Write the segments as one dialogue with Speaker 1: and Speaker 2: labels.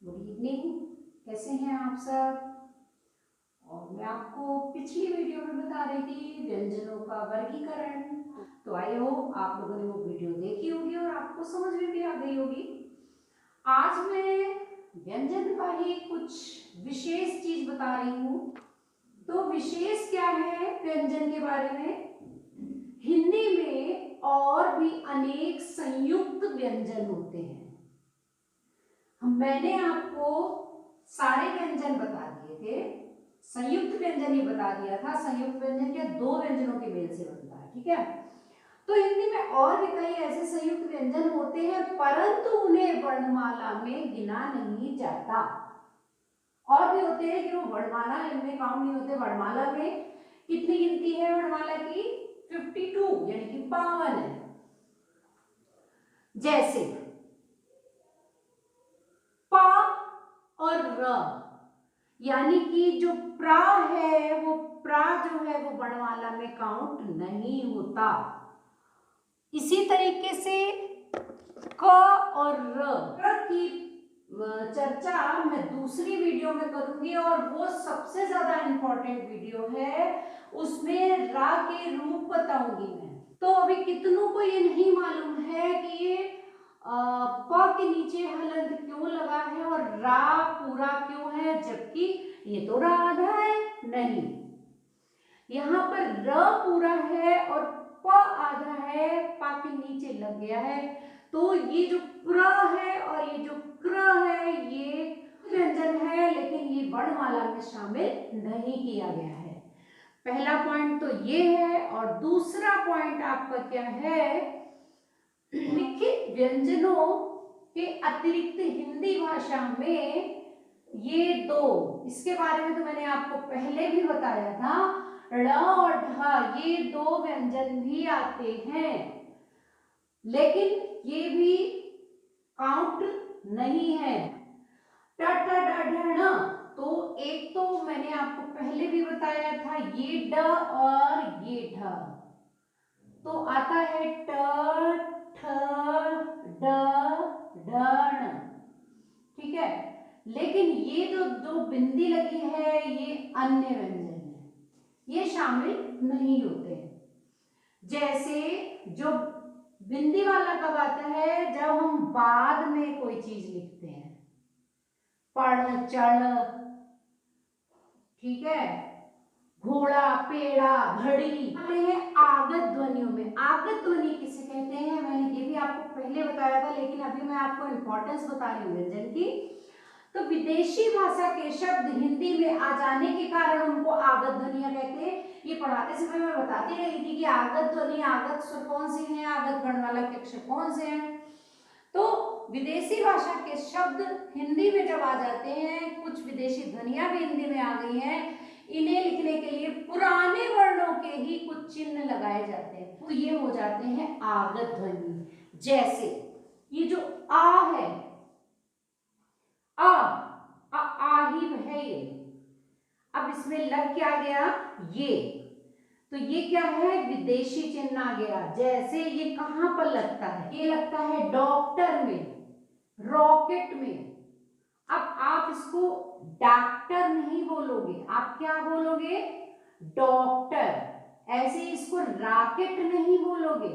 Speaker 1: Good evening. कैसे हैं आप सब? और मैं आपको पिछली वीडियो में बता रही थी व्यंजनों का वर्गीकरण। तो आई होप आप लोगों ने वो वीडियो देखी होगी और आपको समझ में भी आ गई होगी। आज मैं व्यंजन का ही कुछ विशेष चीज बता रही हूँ। तो विशेष क्या है व्यंजन के बारे में? हिंदी में और भी अनेक संयुक्त व्यंजन होते हैं। मैंने आपको सारे व्यंजन बता दिए थे, संयुक्त व्यंजन ही बता दिया था। संयुक्त व्यंजन क्या दो व्यंजनों के मेल से बनता है, ठीक है। तो हिंदी में और भी कई ऐसे संयुक्त व्यंजन होते हैं, परंतु उन्हें वर्णमाला में गिना नहीं जाता। और भी होते हैं कि वो वर्णमाला में काउंट नहीं होते। वर्णमाला में कितनी गिनती है? वर्णमाला की 52 यानी कि 52 है। जैसे प और र, यानी कि जो प्रा है वो प्रा जो है वो वर्णमाला में काउंट नहीं होता। इसी तरीके से क और र की चर्चा मैं दूसरी वीडियो में करूंगी और वो सबसे ज्यादा इंपॉर्टेंट वीडियो है, उसमें रा के रूप बताऊंगी मैं। तो अभी कितनों को ये नहीं मालूम है कि ये प के नीचे हलंत क्यों लगा है और रा पूरा क्यों है, जबकि ये तो रा आधा है। नहीं, यहाँ पर र पूरा है और प आधा है, पा के नीचे लग गया है। तो ये जो प्र है और ये जो क्र है ये व्यंजन है, लेकिन ये वर्णमाला में शामिल नहीं किया गया है। पहला पॉइंट तो ये है। और दूसरा पॉइंट आपका क्या है? लिखित व्यंजनों के अतिरिक्त हिंदी भाषा में ये दो, इसके बारे में तो मैंने आपको पहले भी बताया था, ड़ और ढ ये दो व्यंजन भी आते हैं, लेकिन ये भी काउंट नहीं है। ट ठ ड ढ ण, तो एक तो मैंने आपको पहले भी बताया था ये ड और ये ढ, तो आता है ट ठ ड ढ ण, ठीक है। लेकिन ये जो दो बिंदी लगी है ये अन्य व्यंजन है, ये शामिल नहीं होते हैं। जैसे जो बिंदी वाला कब आता है? जब हम बाद में कोई चीज लिखते हैं, पढ़ चढ़, ठीक है, घोड़ा पेड़ा घड़ी, आते हैं आगत ध्वनियों में। आगत ध्वनि किसे कहते हैं मैंने ये भी आपको पहले बताया था, लेकिन अभी मैं आपको इंपॉर्टेंस बता रही हूँ व्यंजन की। तो विदेशी भाषा के शब्द हिंदी में आ जाने के कारण उनको आगत ध्वनियां कहते हैं। ये पढ़ाते समय मैं बताती रही थी कि आगत ध्वनि, आगत स्वर कौन से हैं, आगत वर्णमाला के अक्षर कौन से हैं। तो विदेशी भाषा के शब्द हिंदी में जब आ जाते हैं, कुछ विदेशी ध्वनियां भी हिंदी में आ गई हैं, इन्हें लिखने के लिए पुराने वर्णों के ही कुछ चिन्ह लगाए जाते हैं, तो ये हो जाते हैं आगत ध्वनि। जैसे ये जो आ है, ही है ये, अब इसमें लग क्या गया? ये, तो ये क्या है? विदेशी चिन्ह आ गया। जैसे ये कहां पर लगता है? ये लगता है डॉक्टर में, रॉकेट में। अब आप इसको डॉक्टर नहीं बोलोगे, आप क्या बोलोगे? डॉक्टर। ऐसे इसको रॉकेट नहीं बोलोगे।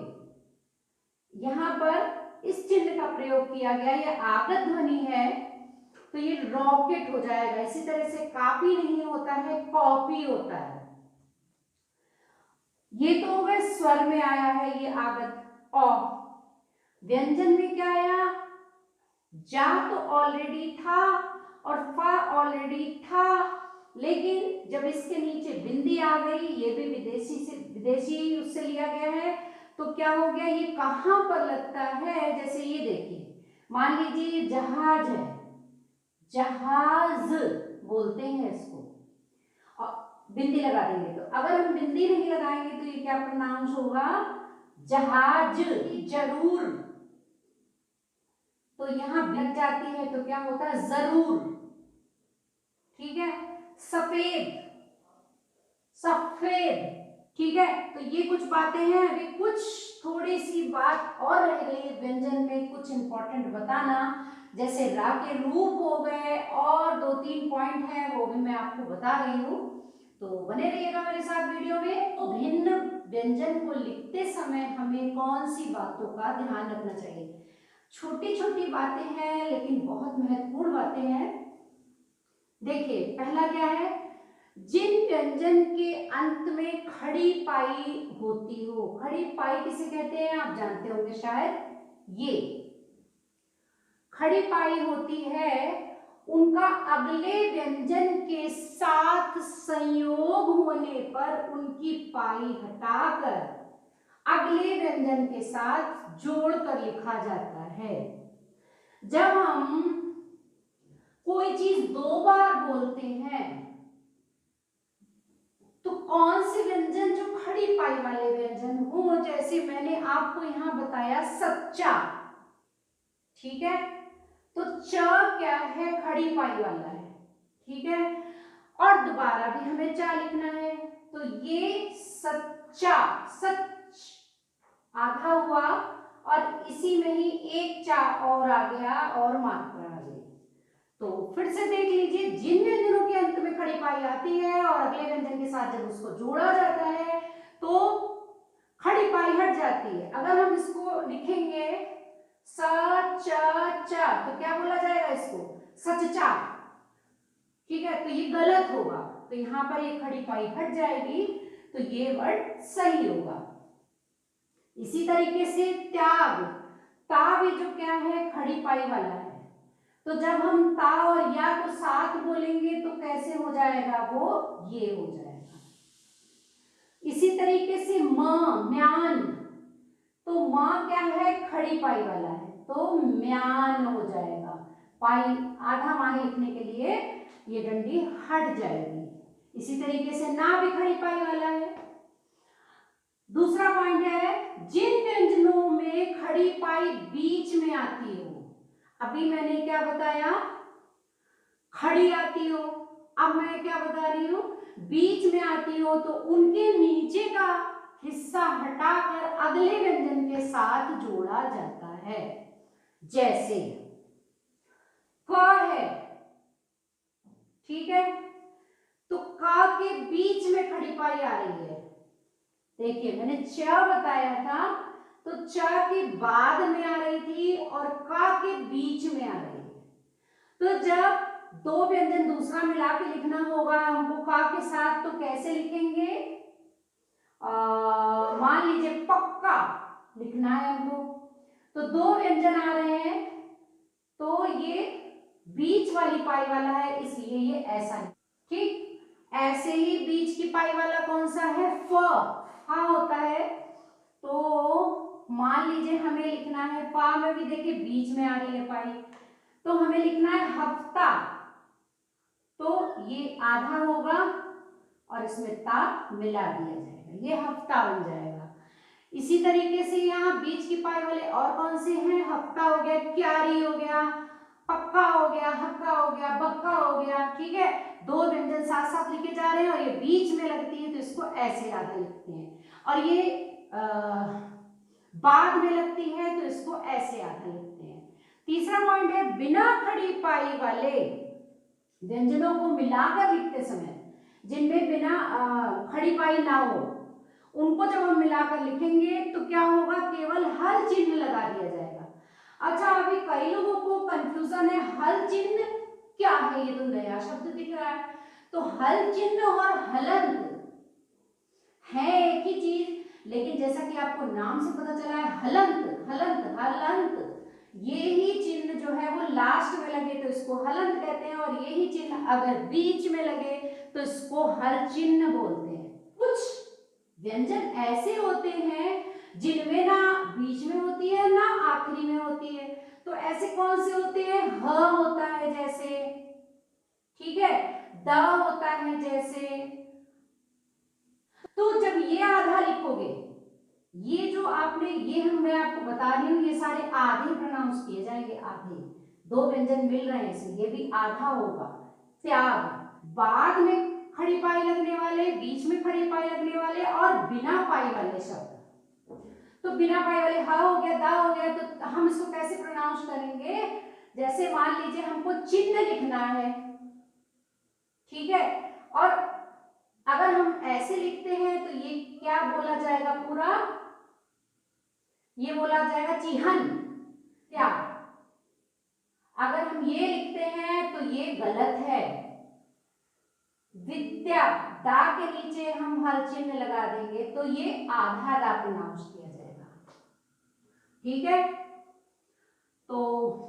Speaker 1: यहां पर इस चिन्ह का प्रयोग किया गया, यह आगत ध्वनि है, तो ये रॉकेट हो जाएगा। इसी तरह से कॉपी नहीं होता है, कॉपी होता है। ये तो हो गए स्वर में आया है ये आगत। व्यंजन में क्या आया? जा तो ऑलरेडी था और फा ऑलरेडी था, लेकिन जब इसके नीचे बिंदी आ गई, ये भी विदेशी उससे लिया गया है, तो क्या हो गया? ये कहां पर लगता है? जैसे ये देखिए, मान लीजिए जहाज है, जहाज बोलते हैं इसको, और बिंदी लगा देंगे। तो अगर हम बिंदी नहीं लगाएंगे तो ये क्या प्रोनाउंस होगा? जहाज। जरूर, तो यहां लग जाती है तो क्या होता है? जरूर, ठीक है। सफेद, सफेद, ठीक है। तो ये कुछ बातें हैं। अभी कुछ थोड़ी सी बात और रह गई है व्यंजन में, कुछ इंपॉर्टेंट बताना, जैसे रा के रूप हो गए, और 2-3 पॉइंट हैं वो भी मैं आपको बता रही हूँ, तो बने रहिएगा मेरे साथ वीडियो में। तो भिन्न व्यंजन को लिखते समय हमें कौन सी बातों का ध्यान रखना चाहिए? छोटी छोटी बातें हैं लेकिन बहुत महत्वपूर्ण बातें हैं। देखिए, पहला क्या है, जिन व्यंजन के अंत में खड़ी पाई होती हो। खड़ी पाई किसे कहते हैं आप जानते होंगे शायद। ये खड़ी पाई होती है, उनका अगले व्यंजन के साथ संयोग होने पर उनकी पाई हटाकर अगले व्यंजन के साथ जोड़कर लिखा जाता है। जब हम कोई चीज 2 बार बोलते हैं तो कौन से व्यंजन जो खड़ी पाई वाले व्यंजन हो, जैसे मैंने आपको यहां बताया सच्चा, ठीक है, तो च क्या है, खड़ी पाई वाला है, ठीक है, और दोबारा भी हमें चा लिखना है, तो ये सच्चा, सच आधा हुआ, और इसी में ही एक चा और आ गया और मात्रा आ गई। तो फिर से देख लीजिए, जिन व्यंजनों के अंत में खड़ी पाई आती है और अगले व्यंजन के साथ जब उसको जोड़ा जाता है तो खड़ी पाई हट जाती है। अगर हम इसको लिखेंगे स च चा, तो क्या बोला जाएगा इसको, सचचा, ठीक है, तो ये गलत होगा, तो यहां पर ये खड़ी पाई हट जाएगी, तो ये वर्ड सही होगा। इसी तरीके से त्याग, ता भी जो क्या है, खड़ी पाई वाला है, तो जब हम ता और या को साथ बोलेंगे तो कैसे हो जाएगा, वो ये हो जाएगा। इसी तरीके से म, म्यान, तो मां क्या है, खड़ी पाई वाला है, तो म्यान हो जाएगा। पाई आधा मान लिखने के लिए ये डंडी हट जाएगी। इसी तरीके से ना भी खड़ी पाई वाला है। दूसरा पॉइंट है, जिन व्यंजनों में खड़ी पाई बीच में आती हो। अभी मैंने क्या बताया, खड़ी आती हो, अब मैं क्या बता रही हूं, बीच में आती हो, तो उनके नीचे का हिस्सा हटाकर अगले व्यंजन के साथ जोड़ा जाता है। जैसे क है, ठीक है, तो का के बीच में खड़ी पाई आ रही है। देखिए, मैंने च बताया था, तो च के बाद में आ रही थी और का के बीच में आ रही है। तो जब 2 व्यंजन दूसरा मिला के लिखना होगा हमको का के साथ, तो कैसे लिखेंगे, मान लीजिए पक्का लिखना है हमको, तो 2 व्यंजन आ रहे हैं, तो ये बीच वाली पाई वाला है, इसलिए ये ऐसा है, ठीक। ऐसे ही बीच की पाई वाला कौन सा है, फ, फा होता है, तो मान लीजिए हमें लिखना है, फा में भी देखिए बीच में आ रही है पाई, तो हमें लिखना है हफ्ता, तो ये आधा होगा और इसमें ता मिला दिया जाएगा, ये हफ्ता बन जाएगा। इसी तरीके से यहाँ बीच की पाई वाले और कौन से हैं, हफ्ता हो गया, क्यारी हो गया, पक्का हो गया, हक्का हो गया, बक्का हो गया, ठीक है। 2 व्यंजन साथ साथ लिखे जा रहे हैं और ये बीच में लगती है, तो इसको ऐसे आधा लिखते हैं, और ये बाद में लगती है, तो इसको ऐसे आधा लिखते हैं। तीसरा पॉइंट है, बिना खड़ी पाई वाले व्यंजनों को मिलाकर लिखते समय, जिनमें बिना खड़ी पाई ना हो, उनको जब हम मिलाकर लिखेंगे तो क्या होगा, केवल हल चिन्ह लगा दिया जाएगा। अच्छा, अभी कई लोगों को कंफ्यूजन है, हल चिन्ह क्या है, ये तो नया शब्द दिख रहा है। तो हल चिन्ह और हलंत है एक ही चीज, लेकिन जैसा कि आपको नाम से पता चला है, हलंत, हलंत, हलंत, ये ही चिन्ह जो है वो लास्ट में लगे तो इसको हलंत कहते हैं, और ये ही चिन्ह अगर बीच में लगे तो इसको हल चिन्ह बोलते हैं। कुछ व्यंजन ऐसे होते हैं जिनमें ना बीच में होती है ना आखिरी में होती है, तो ऐसे कौन से होते हैं, ह होता है जैसे, ठीक है, द होता है जैसे। तो जब ये आधा लिखोगे, ये जो आपने, ये मैं आपको बता रही हूँ, ये सारे आधे प्रोनाउंस किए जाएंगे, आधे, 2 व्यंजन मिल रहे हैं इसलिए ये भी आधा होगा। त्याग, बाद में खड़ी पाई लगने वाले, बीच में खड़ी पाई लगने वाले और बिना पाई वाले शब्द। तो बिना पाई वाले हा हो गया, दा हो गया, तो हम इसको कैसे प्रोनाउंस करेंगे, जैसे मान लीजिए हमको चिन्ह लिखना है, ठीक है, और अगर हम ऐसे लिखते हैं तो ये क्या बोला जाएगा, पूरा ये बोला जाएगा चिन्ह। क्या, अगर हम ये लिखते हैं तो ये गलत है। विद्या, दा के नीचे हम हल चिन्ह लगा देंगे तो ये आधा दा प्रोनाउंस किया जाएगा, ठीक है। तो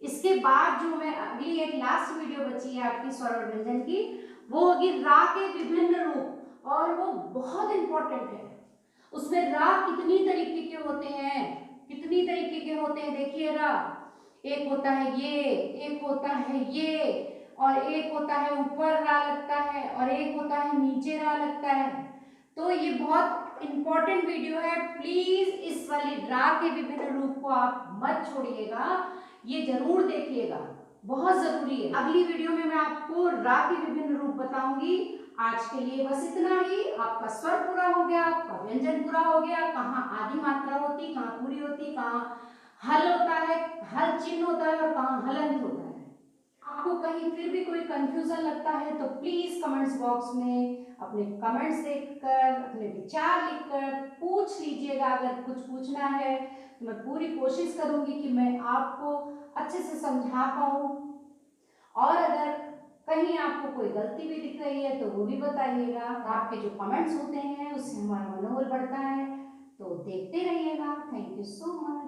Speaker 1: इसके बाद जो मैं अगली एक लास्ट वीडियो बची है आपकी स्वर और व्यंजन की, वो होगी रा के विभिन्न रूप, और वो बहुत इंपॉर्टेंट है। उसमें रा कितनी तरीके के होते हैं, कितनी तरीके के होते हैं, देखिए रा, एक होता है ये, एक होता है ये, और एक होता है ऊपर रा लगता है, और एक होता है नीचे रा लगता है। तो ये बहुत इंपॉर्टेंट वीडियो है, प्लीज इस वाली रा के विभिन्न रूप को आप मत छोड़िएगा, ये जरूर देखिएगा, बहुत जरूरी है। अगली वीडियो में मैं आपको रा के विभिन्न रूप बताऊंगी। आज के लिए बस इतना ही। आपका स्वर पूरा हो गया, आपका व्यंजन पूरा हो गया, कहाँ आदि मात्रा होती, कहाँ पूरी होती, कहाँ हल होता है, हल चिन्ह होता है, और कहाँ हलंत होता है। आपको कहीं फिर भी कोई कंफ्यूजन लगता है तो प्लीज कमेंट्स बॉक्स में अपने कमेंट्स देखकर, अपने विचार लिखकर पूछ लीजिएगा। अगर कुछ पूछना है तो मैं पूरी कोशिश करूंगी कि मैं आपको अच्छे से समझा पाऊं, और अगर कहीं आपको कोई गलती भी दिख रही है तो वो भी बताइएगा। आपके जो कमेंट्स होते हैं उससे हमारा मनोबल बढ़ता है, तो देखते रहिएगा। Thank you so much.